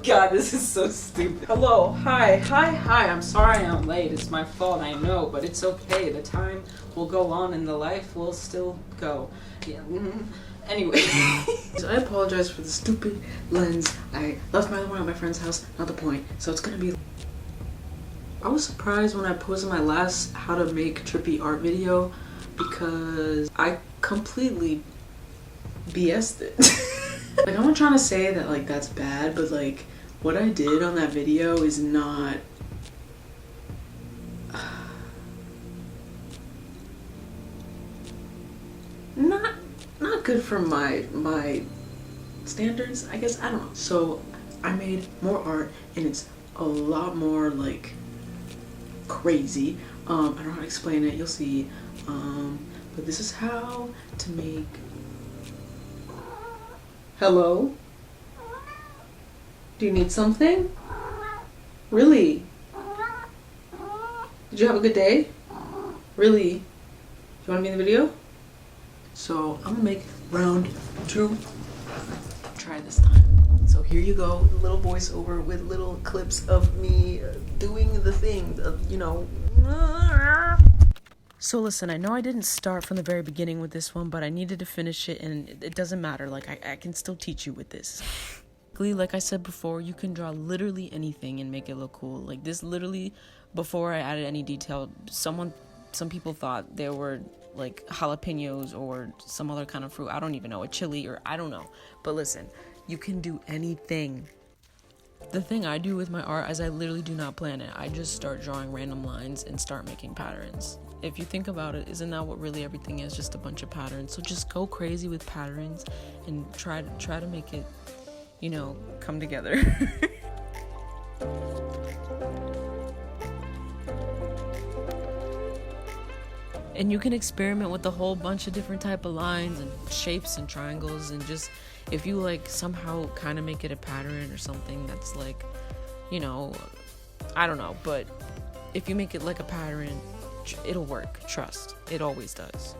God, this is so stupid. Hello, hi, I'm sorry I'm late. It's my fault, I know, but it's okay. The time will go on and the life will still go. Yeah. Anyway. I apologize for the stupid lens. I left my other one at my friend's house, not the point. So it's gonna be... I was surprised when I posted my last how to make trippy art video because I completely BS'd it. Like, I'm not trying to say that like that's bad, but like what I did on that video is not not good for my standards, I guess. I don't know. So I made more art and it's a lot more like crazy. I don't know how to explain it, you'll see. But this is how to make... Hello? Do you need something? Really? Did you have a good day? Really? Do you want to be in the video? So I'm gonna make round 2. Try this time. So here you go, a little voiceover with little clips of me doing the thing of, you know. So listen, I know I didn't start from the very beginning with this one, but I needed to finish it, and it doesn't matter. Like, I can still teach you with this. Like I said before, you can draw literally anything and make it look cool. Like this, literally, before I added any detail, some people thought they were like jalapenos or some other kind of fruit. I don't even know, a chili, or I don't know. But listen, you can do anything. The thing I do with my art is I literally do not plan it. I just start drawing random lines and start making patterns. If you think about it, isn't that what really everything is? Just a bunch of patterns. So just go crazy with patterns and try to make it, you know, come together. And you can experiment with a whole bunch of different type of lines and shapes and triangles, and just if you like somehow kind of make it a pattern or something that's like, you know, I don't know, but if you make it like a pattern, it'll work. Trust, it always does.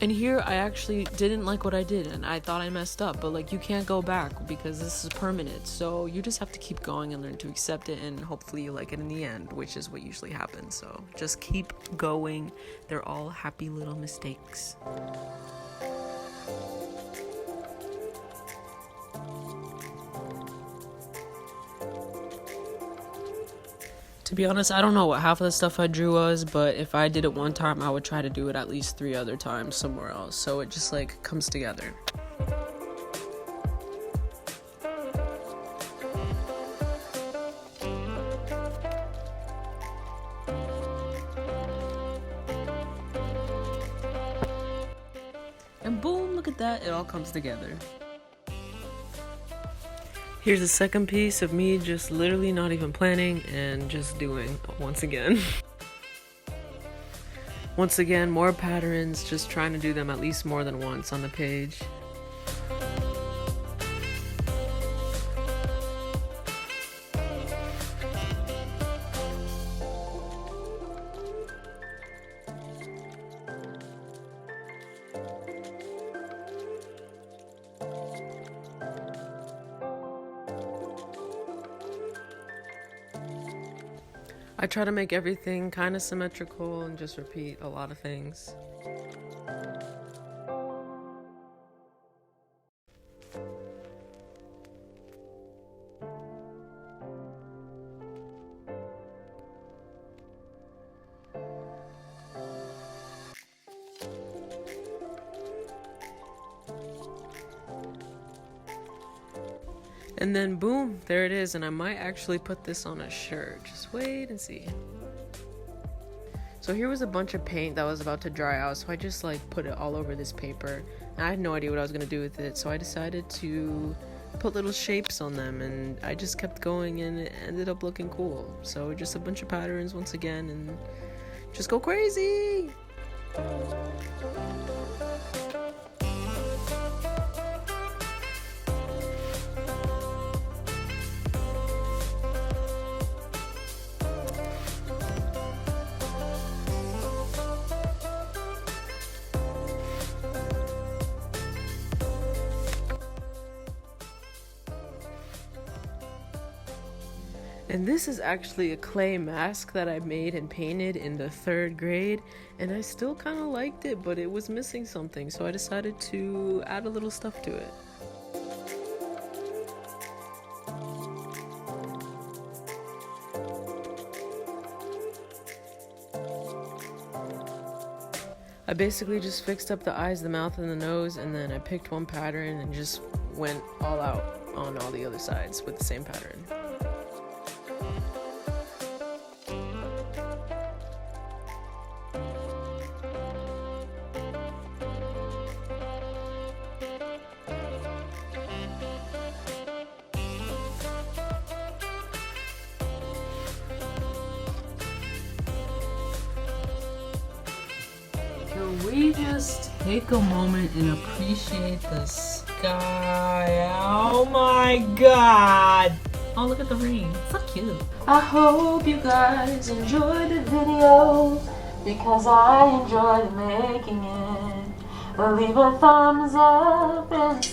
And here I actually didn't like what I did and I thought I messed up, but like you can't go back because this is permanent. So you just have to keep going and learn to accept it, and hopefully you like it in the end, which is what usually happens. So just keep going. They're all happy little mistakes. To be honest, I don't know what half of the stuff I drew was, but if I did it one time, I would try to do it at least 3 other times somewhere else, so it just like comes together. And boom, look at that, it all comes together. Here's the second piece of me just literally not even planning and just doing once again. Once again, more patterns, just trying to do them at least more than once on the page. I try to make everything kind of symmetrical and just repeat a lot of things. And then boom, there it is, and I might actually put this on a shirt. Just wait and see. So here was a bunch of paint that was about to dry out, so I just like put it all over this paper. And I had no idea what I was gonna do with it, so I decided to put little shapes on them, and I just kept going and it ended up looking cool. So just a bunch of patterns once again, and just go crazy! And this is actually a clay mask that I made and painted in the 3rd grade, and I still kind of liked it, but it was missing something, so I decided to add a little stuff to it. I basically just fixed up the eyes, the mouth, and the nose, and then I picked one pattern and just went all out on all the other sides with the same pattern. Can we just take a moment and appreciate the sky? Oh my god! Oh, look at the rain. It's so cute. I hope you guys enjoyed the video because I enjoyed making it. Leave a thumbs up and